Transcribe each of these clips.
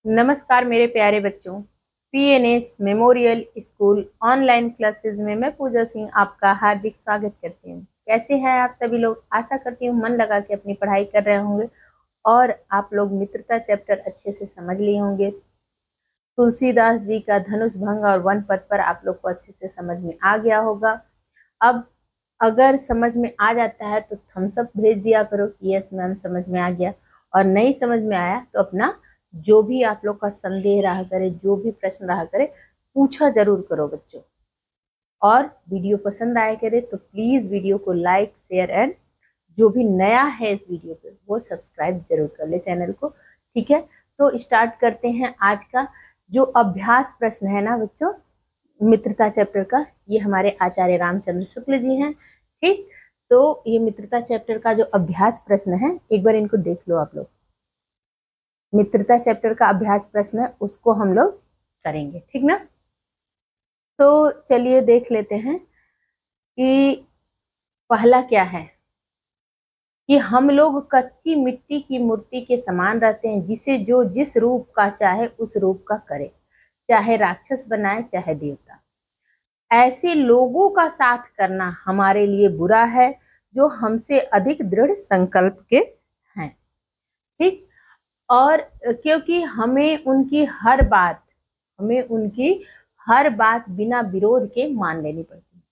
नमस्कार मेरे प्यारे बच्चों। PNS memorial school online classes में मैं पूजा सिंह आपका हार्दिक स्वागत करती हूँ। कैसे हैं आप सभी लोग? आशा करती हूँ मन लगा के अपनी पढ़ाई कर रहे होंगे और आप लोग मित्रता चैप्टर अच्छे से समझ लिए होंगे। तुलसीदास जी का धनुष भंग और वन पथ पर आप लोग को अच्छे से समझ में आ गया होगा। अब अगर समझ में आ जाता है तो थम्स अप भेज दिया करो कि यस मैम समझ में आ गया, और नहीं समझ में आया तो अपना जो भी आप लोग का संदेह रहा करे, जो भी प्रश्न रहा करे, पूछा जरूर करो बच्चों। और वीडियो पसंद आया करे तो प्लीज वीडियो को लाइक शेयर एंड जो भी नया है इस वीडियो पे वो सब्सक्राइब जरूर कर ले चैनल को। ठीक है, तो स्टार्ट करते हैं आज का जो अभ्यास प्रश्न है ना बच्चों, मित्रता चैप्टर का। ये हमारे आचार्य रामचंद्र शुक्ल जी हैं। ठीक, तो ये मित्रता चैप्टर का जो अभ्यास प्रश्न है एक बार इनको देख लो आप लोग। मित्रता चैप्टर का अभ्यास प्रश्न है, उसको हम लोग करेंगे, ठीक ना। तो चलिए देख लेते हैं कि पहला क्या है कि हम लोग कच्ची मिट्टी की मूर्ति के समान रहते हैं, जिसे जो जिस रूप का चाहे उस रूप का करे, चाहे राक्षस बनाए चाहे देवता। ऐसे लोगों का साथ करना हमारे लिए बुरा है जो हमसे अधिक दृढ़ संकल्प के हैं। ठीक, और क्योंकि हमें उनकी हर बात बिना विरोध के मान लेनी पड़ती है।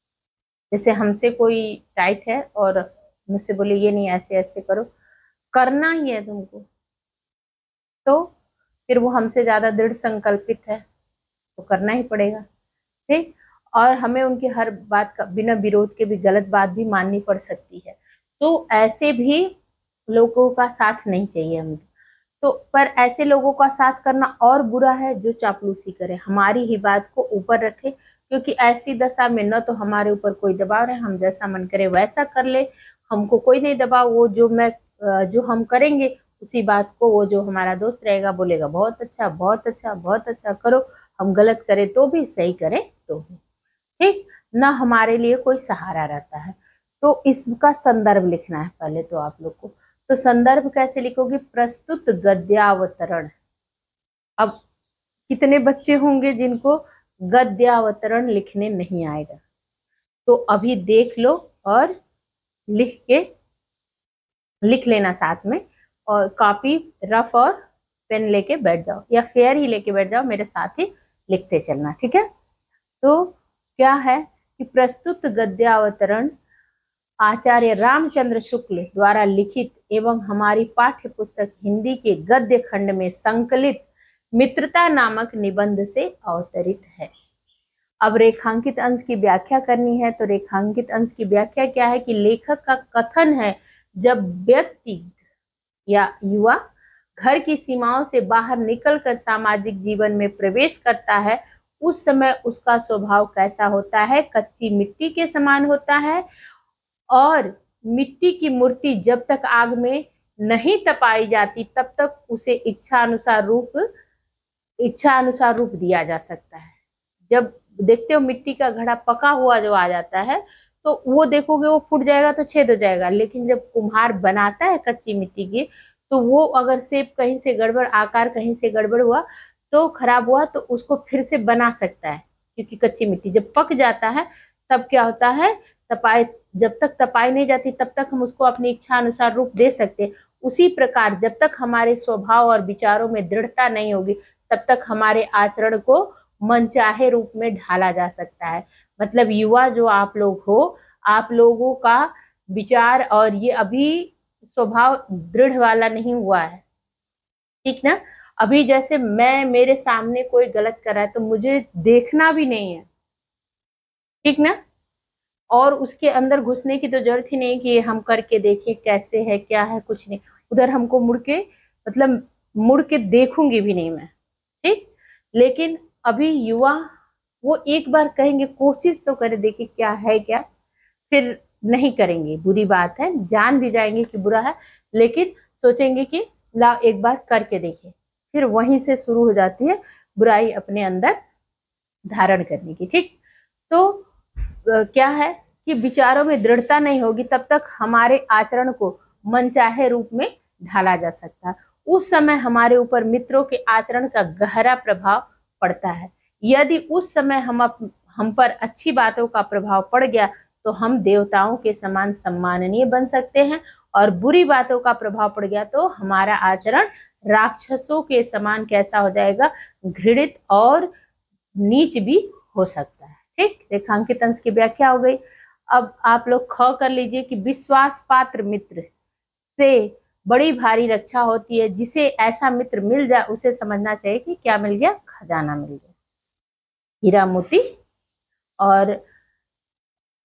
जैसे हमसे कोई टाइट है और मुझसे बोले ये नहीं ऐसे ऐसे करो, करना ही है तुमको, तो फिर वो हमसे ज्यादा दृढ़ संकल्पित है तो करना ही पड़ेगा। ठीक, और हमें उनकी हर बात का बिना विरोध के भी गलत बात भी माननी पड़ सकती है। तो ऐसे भी लोगों का साथ नहीं चाहिए हमें। तो पर ऐसे लोगों का साथ करना और बुरा है जो चापलूसी करे, हमारी ही बात को ऊपर रखे, क्योंकि ऐसी दशा में न तो हमारे ऊपर कोई दबाव रहे, हम जैसा मन करे वैसा कर ले, हमको कोई नहीं दबाव। वो जो हम करेंगे उसी बात को वो जो हमारा दोस्त रहेगा बोलेगा बहुत अच्छा बहुत अच्छा बहुत अच्छा करो, हम गलत करें तो भी सही करें तो भी। ठीक, ना हमारे लिए कोई सहारा रहता है। तो इसका संदर्भ लिखना है पहले तो आप लोग को। तो संदर्भ कैसे लिखोगे? प्रस्तुत गद्यावतरण। अब कितने बच्चे होंगे जिनको गद्यावतरण लिखने नहीं आएगा? तो अभी देख लो और लिख लेना साथ में, और कॉपी रफ और पेन लेके बैठ जाओ या फेयर ही लेके बैठ जाओ, मेरे साथ ही लिखते चलना, ठीक है। तो क्या है कि प्रस्तुत गद्यावतरण आचार्य रामचंद्र शुक्ल द्वारा लिखित एवं हमारी पाठ्य पुस्तक हिंदी के गद्य खंड में संकलित मित्रता नामक निबंध से अवतरित है। अब रेखांकित अंश की व्याख्या करनी है। तो रेखांकित अंश की व्याख्या क्या है कि लेखक का कथन है, जब व्यक्ति या युवा घर की सीमाओं से बाहर निकलकर सामाजिक जीवन में प्रवेश करता है, उस समय उसका स्वभाव कैसा होता है? कच्ची मिट्टी के समान होता है, और मिट्टी की मूर्ति जब तक आग में नहीं तपाई जाती तब तक उसे इच्छा अनुसार रूप दिया जा सकता है। जब देखते हो मिट्टी का घड़ा पका हुआ जो आ जाता है तो वो देखोगे वो फूट जाएगा तो छेद हो जाएगा, लेकिन जब कुम्हार बनाता है कच्ची मिट्टी की तो वो अगर शेप कहीं से गड़बड़, आकार कहीं से गड़बड़ हुआ तो खराब हुआ तो उसको फिर से बना सकता है, क्योंकि कच्ची मिट्टी जब पक जाता है तब क्या होता है, तपाई जब तक तपाई नहीं जाती तब तक हम उसको अपनी इच्छा अनुसार रूप दे सकते हैं। उसी प्रकार जब तक हमारे स्वभाव और विचारों में दृढ़ता नहीं होगी तब तक हमारे आचरण को मनचाहे रूप में ढाला जा सकता है। मतलब युवा जो आप लोग हो, आप लोगों का विचार और ये अभी स्वभाव दृढ़ वाला नहीं हुआ है, ठीक ना। अभी जैसे मेरे सामने कोई गलत कर रहा है तो मुझे देखना भी नहीं है, ठीक ना, और उसके अंदर घुसने की तो जरूरत ही नहीं कि हम करके देखें कैसे है क्या है, कुछ नहीं। उधर हमको मुड़ के मतलब मुड़ के देखूंगी भी नहीं मैं, ठीक। लेकिन अभी युवा वो एक बार कहेंगे, कोशिश तो करे देखे क्या है क्या, फिर नहीं करेंगे, बुरी बात है, जान भी जाएंगे कि बुरा है, लेकिन सोचेंगे कि लाओ एक बार करके देखें, फिर वहीं से शुरू हो जाती है बुराई अपने अंदर धारण करने की, ठीक। तो क्या है कि विचारों में दृढ़ता नहीं होगी तब तक हमारे आचरण को मनचाहे रूप में ढाला जा सकता है। उस समय हमारे ऊपर मित्रों के आचरण का गहरा प्रभाव पड़ता है। यदि उस समय हम पर अच्छी बातों का प्रभाव पड़ गया तो हम देवताओं के समान सम्माननीय बन सकते हैं, और बुरी बातों का प्रभाव पड़ गया तो हमारा आचरण राक्षसों के समान कैसा हो जाएगा, घृणित और नीच भी हो सकता है। ठीक, रेखांकित अंश की व्याख्या हो गई। अब आप लोग ख कर लीजिए कि विश्वास पात्र मित्र से बड़ी भारी रक्षा होती है। जिसे ऐसा मित्र मिल जाए उसे समझना चाहिए कि क्या मिल गया, खजाना मिल गया। हीरा मोती और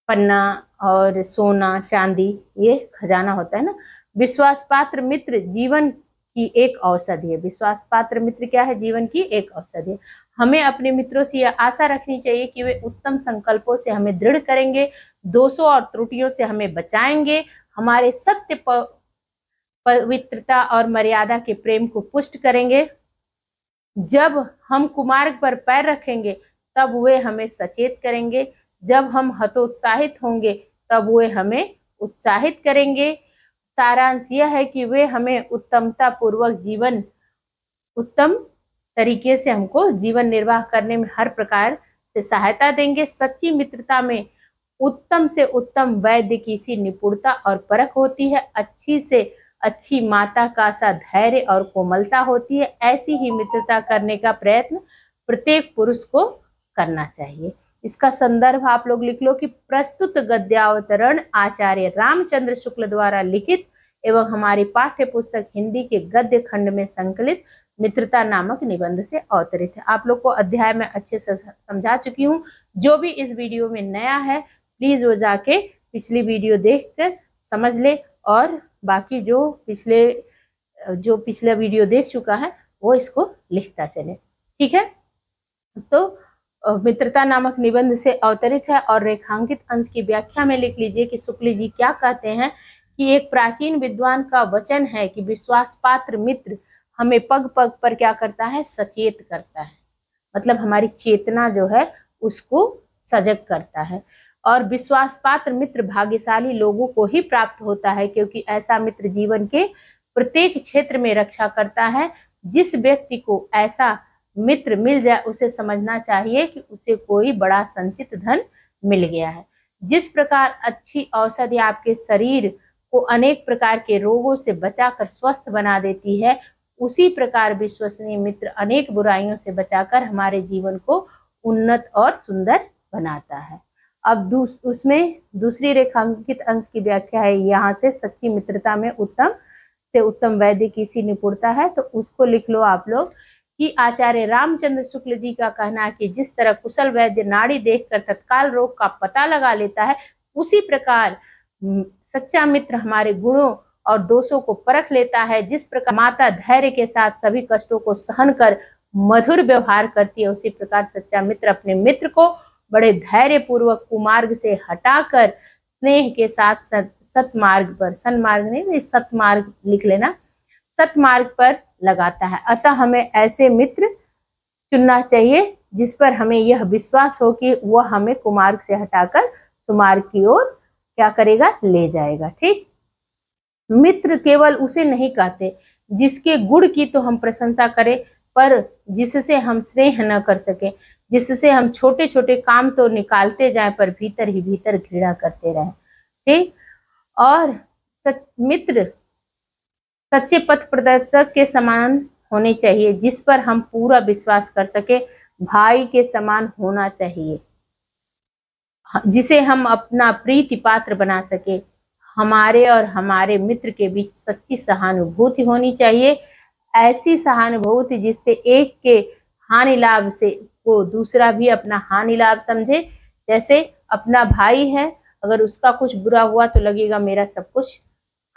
पन्ना और सोना चांदी ये खजाना होता है ना। विश्वास पात्र मित्र जीवन की एक औषधि है। विश्वास पात्र मित्र क्या है, जीवन की एक औषधि है। हमें अपने मित्रों से यह आशा रखनी चाहिए कि वे उत्तम संकल्पों से हमें दृढ़ करेंगे, दोषों और त्रुटियों से हमें बचाएंगे, हमारे सत्य पवित्रता और मर्यादा के प्रेम को पुष्ट करेंगे। जब हम कुमार्ग पर पैर रखेंगे तब वे हमें सचेत करेंगे, जब हम हतोत्साहित होंगे तब वे हमें उत्साहित करेंगे। सारांश यह है कि वे हमें उत्तमता पूर्वक उत्तम तरीके से हमको जीवन निर्वाह करने में हर प्रकार से सहायता देंगे। सच्ची मित्रता में उत्तम से उत्तम वैद्य की सी निपुणता और परख होती है। अच्छी से अच्छी माता का सा धैर्य और कोमलता होती है। ऐसी ही मित्रता करने का प्रयत्न प्रत्येक पुरुष को करना चाहिए। इसका संदर्भ आप लोग लिख लो कि प्रस्तुत गद्यावतरण आचार्य रामचंद्र शुक्ल द्वारा लिखित एवं हमारी पाठ्य पुस्तक हिंदी के गद्य खंड में संकलित मित्रता नामक निबंध से अवतरित है। आप लोग को अध्याय में अच्छे से समझा चुकी हूँ। जो भी इस वीडियो में नया है प्लीज वो जाके पिछली वीडियो देखकर समझ ले, और बाकी जो पिछला वीडियो देख चुका है वो इसको लिखता चले। ठीक है, तो मित्रता नामक निबंध से अवतरित है। और रेखांकित अंश की व्याख्या में लिख लीजिए कि शुक्ल जी क्या कहते हैं कि एक प्राचीन विद्वान का वचन है कि विश्वास पात्र मित्र हमें पग पग पर क्या करता है, सचेत करता है। मतलब हमारी चेतना जो है उसको सजग करता है। और विश्वास पात्र मित्र भाग्यशाली लोगों को ही प्राप्त होता है, क्योंकि ऐसा मित्र जीवन के प्रत्येक क्षेत्र में रक्षा करता है। जिस व्यक्ति को ऐसा मित्र मिल जाए उसे समझना चाहिए कि उसे कोई बड़ा संचित धन मिल गया है। जिस प्रकार अच्छी औषधि आपके शरीर को अनेक प्रकार के रोगों से बचाकर स्वस्थ बना देती है, उसी प्रकार विश्वसनीय मित्र अनेक बुराइयों से बचाकर हमारे जीवन को उन्नत और सुंदर बनाता है। अब उसमें दूसरी रेखांकित अंश की व्याख्या है यहाँ से, सच्ची मित्रता में उत्तम से उत्तम वैद्य की सी निपुणता है। तो उसको लिख लो आप लोग कि आचार्य रामचंद्र शुक्ल जी का कहना है कि जिस तरह कुशल वैद्य नाड़ी देखकर तत्काल रोग का पता लगा लेता है, उसी प्रकार सच्चा मित्र हमारे गुणों और दोषों को परख लेता है। जिस प्रकार माता धैर्य के साथ सभी कष्टों को सहन कर मधुर व्यवहार करती है, उसी प्रकार सच्चा मित्र अपने मित्र को बड़े धैर्य पूर्वक कुमार्ग से हटाकर स्नेह के साथ सतमार्ग पर, सन्मार्ग नहीं, सतमार्ग लिख लेना, सतमार्ग पर लगाता है। अतः हमें ऐसे मित्र चुनना चाहिए जिस पर हमें यह विश्वास हो कि वह हमें कुमार्ग से हटाकर सुमार्ग की ओर क्या करेगा, ले जाएगा। ठीक, मित्र केवल उसे नहीं कहते जिसके गुण की तो हम प्रशंसा करें, पर जिससे हम स्नेह न कर सके, जिससे हम छोटे छोटे काम तो निकालते जाएं पर भीतर ही भीतर घृणा करते रहें। ठीक, और मित्र सच्चे पथ प्रदर्शक के समान होने चाहिए, जिस पर हम पूरा विश्वास कर सके। भाई के समान होना चाहिए जिसे हम अपना प्रीति पात्र बना सके। हमारे और हमारे मित्र के बीच सच्ची सहानुभूति होनी चाहिए, ऐसी सहानुभूति जिससे एक के हानि लाभ से को दूसरा भी अपना हानि लाभ समझे। जैसे अपना भाई है, अगर उसका कुछ बुरा हुआ तो लगेगा मेरा सब कुछ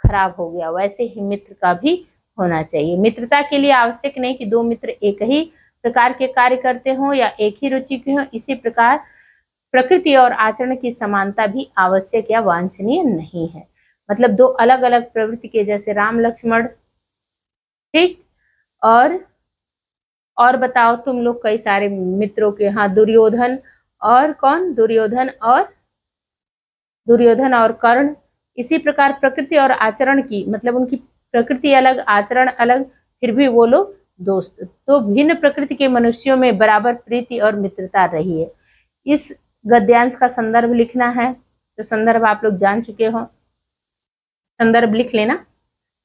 खराब हो गया, वैसे ही मित्र का भी होना चाहिए। मित्रता के लिए आवश्यक नहीं कि दो मित्र एक ही प्रकार के कार्य करते हों या एक ही रुचि के हों। इसी प्रकार प्रकृति और आचरण की समानता भी आवश्यक या वांछनीय नहीं है। मतलब दो अलग अलग प्रवृत्ति के, जैसे राम लक्ष्मण। ठीक, और बताओ तुम लोग कई सारे मित्रों के, हाँ दुर्योधन और कौन, दुर्योधन और कर्ण। इसी प्रकार प्रकृति और आचरण की, मतलब उनकी प्रकृति अलग आचरण अलग, फिर भी वो लोग दोस्त। तो भिन्न प्रकृति के मनुष्यों में बराबर प्रीति और मित्रता रही है। इस गद्यांश का संदर्भ लिखना है, तो संदर्भ आप लोग जान चुके हो, संदर्भ लिख लेना।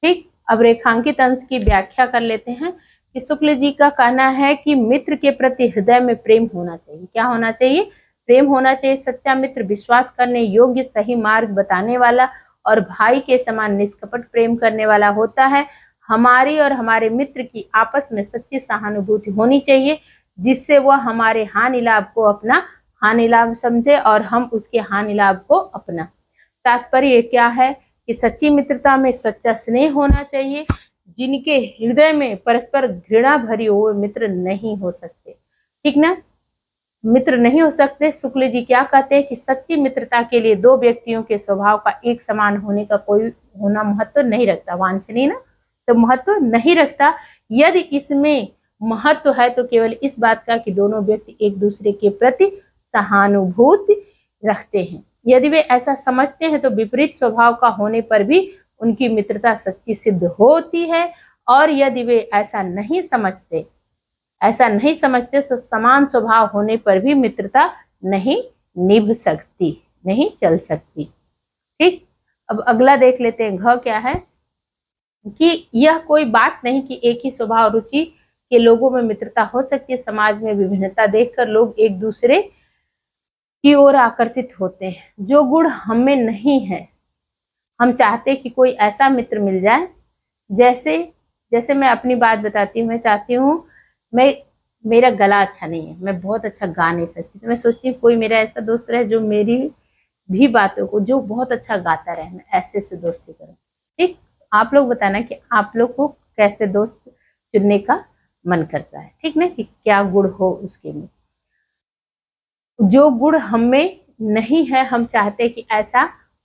ठीक, अब रेखांकित अंश की व्याख्या कर लेते हैं कि शुक्ल जी का कहना है कि मित्र के प्रति हृदय में प्रेम होना चाहिए। क्या होना चाहिए? प्रेम होना चाहिए। सच्चा मित्र विश्वास करने योग्य, सही मार्ग बताने वाला और भाई के समान निष्कपट प्रेम करने वाला होता है। हमारी और हमारे मित्र की आपस में सच्ची सहानुभूति होनी चाहिए, जिससे वह हमारे हानि लाभ को अपना हानि लाभ समझे और हम उसके हानि लाभ को अपना। तात्पर्य क्या है कि सच्ची मित्रता में सच्चा स्नेह होना चाहिए। जिनके हृदय में परस्पर घृणा भरी हो मित्र नहीं हो सकते। ठीक ना, मित्र नहीं हो सकते। शुक्ल जी क्या कहते हैं कि सच्ची मित्रता के लिए दो व्यक्तियों के स्वभाव का एक समान होने का कोई होना महत्व नहीं रखता। वांछनीय ना, तो महत्व नहीं रखता। यदि इसमें महत्व है तो केवल इस बात का कि दोनों व्यक्ति एक दूसरे के प्रति सहानुभूति रखते हैं। यदि वे ऐसा समझते हैं तो विपरीत स्वभाव का होने पर भी उनकी मित्रता सच्ची सिद्ध होती है। और यदि वे ऐसा नहीं समझते तो समान स्वभाव होने पर भी मित्रता नहीं निभ सकती, नहीं चल सकती। ठीक, अब अगला देख लेते हैं। घ क्या है कि यह कोई बात नहीं कि एक ही स्वभाव रुचि के लोगों में मित्रता हो सकती है। समाज में विभिन्नता देखकर लोग एक दूसरे की ओर आकर्षित होते हैं। जो गुण हम में नहीं है, हम चाहते कि कोई ऐसा मित्र मिल जाए। जैसे मैं अपनी बात बताती हूँ, मैं चाहती हूँ, मेरा गला अच्छा नहीं है, मैं बहुत अच्छा गा नहीं सकती, तो मैं सोचती हूँ कोई मेरा ऐसा दोस्त रहे जो मेरी भी बातों को, जो बहुत अच्छा गाता रहे, मैं ऐसे से दोस्ती करूँ। ठीक, आप लोग बताना कि आप लोग को कैसे दोस्त चुनने का मन करता है। ठीक ना, कि क्या गुण हो उसके में। जो गुण हमें नहीं है, हम चाहते कि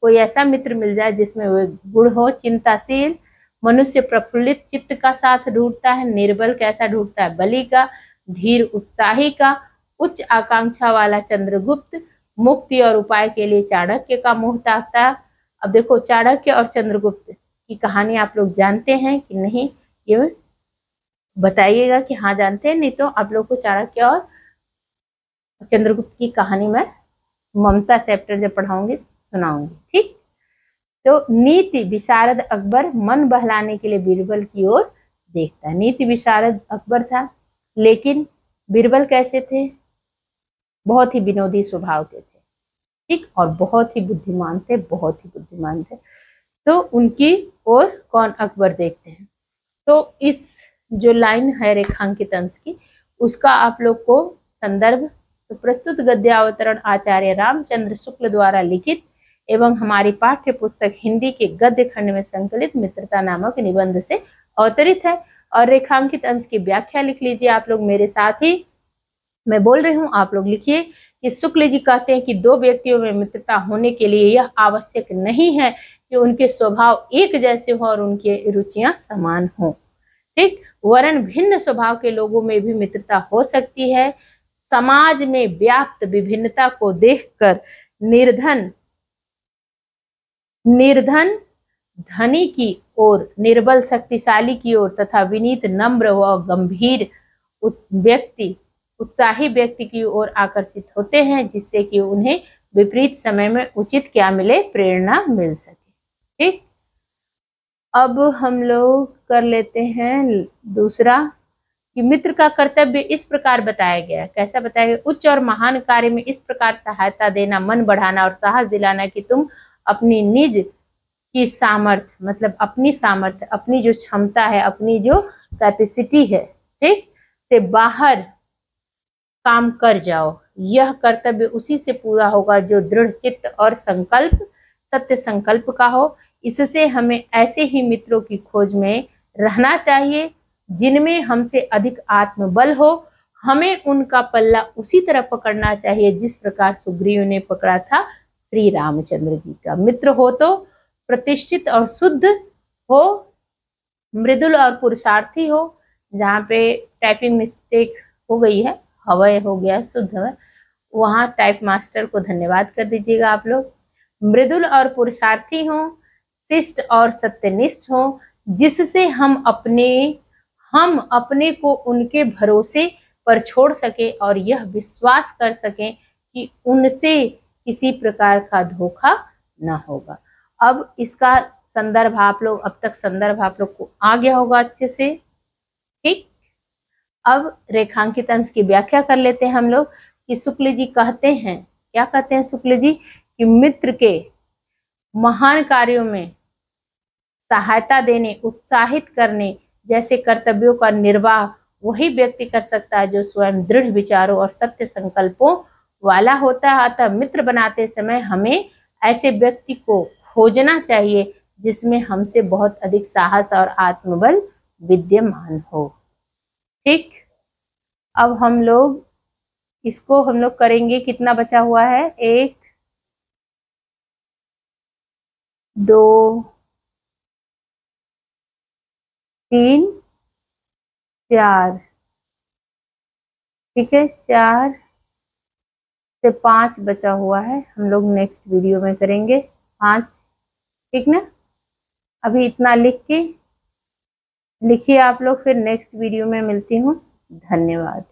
कोई ऐसा मित्र मिल जाए जिसमें वो गुण हो। चिंताशील मनुष्य प्रफुल्लित चित्त का साथ ढूंढता है। निर्बल कैसा ढूंढता है? बलि का। धीर उत्साही का। उच्च आकांक्षा वाला चंद्रगुप्त। मुक्ति और उपाय के लिए चाणक्य का मुंह ताकता। अब देखो, चाणक्य और चंद्रगुप्त की कहानी आप लोग जानते हैं कि नहीं, ये बताइएगा कि हाँ जानते हैं, नहीं तो आप लोग को चाणक्य और चंद्रगुप्त की कहानी मैं ममता चैप्टर जब पढ़ाऊंगी सुनाऊंगी। ठीक, तो नीति विशारद अकबर मन बहलाने के लिए बीरबल की ओर देखता है। नीति विशारद अकबर था, लेकिन बीरबल कैसे थे? बहुत ही विनोदी स्वभाव के थे। ठीक, और बहुत ही बुद्धिमान थे, बहुत ही बुद्धिमान थे। तो उनकी ओर कौन? अकबर देखते हैं। तो इस जो लाइन है रेखांकित अंश की, उसका आप लोग को संदर्भ, तो प्रस्तुत गद्यावतरण आचार्य रामचंद्र शुक्ल द्वारा लिखित एवं हमारी पाठ्य पुस्तक हिंदी के गद्य खंड में संकलित मित्रता नामक निबंध से अवतरित है। और रेखांकित अंश की व्याख्या लिख लीजिए आप लोग मेरे साथ ही, मैं बोल रही हूँ, आप लोग लिखिए कि शुक्ल जी कहते हैं कि दो व्यक्तियों में मित्रता होने के लिए यह आवश्यक नहीं है कि उनके स्वभाव एक जैसे हो और उनकी रुचियां समान हो। ठीक, वरन भिन्न स्वभाव के लोगों में भी मित्रता हो सकती है। समाज में व्याप्त विभिन्नता को देखकर निर्धन धनी की ओर, निर्बल शक्तिशाली की ओर तथा विनीत नम्र व गंभीर व्यक्ति उत्साही व्यक्ति की ओर आकर्षित होते हैं, जिससे कि उन्हें विपरीत समय में उचित क्या मिले? प्रेरणा मिल सके। ठीक, अब हम लोग कर लेते हैं दूसरा कि मित्र का कर्तव्य इस प्रकार बताया गया। कैसा बताया गया? उच्च और महान कार्य में इस प्रकार सहायता देना, मन बढ़ाना और साहस दिलाना कि तुम अपनी निज की सामर्थ्य, मतलब अपनी सामर्थ्य, अपनी जो क्षमता है, अपनी जो कैपेसिटी है, ठीक, से बाहर काम कर जाओ। यह कर्तव्य उसी से पूरा होगा जो दृढ़ चित्त और सत्य संकल्प का हो। इससे हमें ऐसे ही मित्रों की खोज में रहना चाहिए जिनमें हमसे अधिक आत्मबल हो। हमें उनका पल्ला उसी तरह पकड़ना चाहिए जिस प्रकार सुग्रीव ने पकड़ा था श्री रामचंद्र जी का। मित्र हो तो प्रतिष्ठित और शुद्ध हो, मृदुल और पुरुषार्थी हो। जहाँ पे टाइपिंग मिस्टेक हो गई है, हवय हो गया शुद्ध हवय, वहाँ टाइप मास्टर को धन्यवाद कर दीजिएगा आप लोग। मृदुल और पुरुषार्थी हो, शिष्ट और सत्यनिष्ठ हो, जिससे हम अपने हम अपने को उनके भरोसे पर छोड़ सके और यह विश्वास कर सकें कि उनसे किसी प्रकार का धोखा न होगा। अब इसका संदर्भ आप लोग, अब तक संदर्भ आप लोग को आ गया होगा अच्छे से। ठीक, अब रेखांकित अंश की व्याख्या कर लेते हैं हम लोग कि शुक्ल जी कहते हैं, क्या कहते हैं शुक्ल जी, कि मित्र के महान कार्यों में सहायता देने, उत्साहित करने जैसे कर्तव्यों का निर्वाह वही व्यक्ति कर सकता है जो स्वयं दृढ़ विचारों और सत्य संकल्पों वाला होता है। अतः मित्र बनाते समय हमें ऐसे व्यक्ति को खोजना चाहिए जिसमें हमसे बहुत अधिक साहस और आत्मबल विद्यमान हो। ठीक, अब हम लोग इसको करेंगे, कितना बचा हुआ है, 1 2 3 4, ठीक है, 4 से 5 बचा हुआ है, हम लोग नेक्स्ट वीडियो में करेंगे 5। ठीक ना, अभी इतना लिख के लिखिए आप लोग, फिर नेक्स्ट वीडियो में मिलती हूँ। धन्यवाद।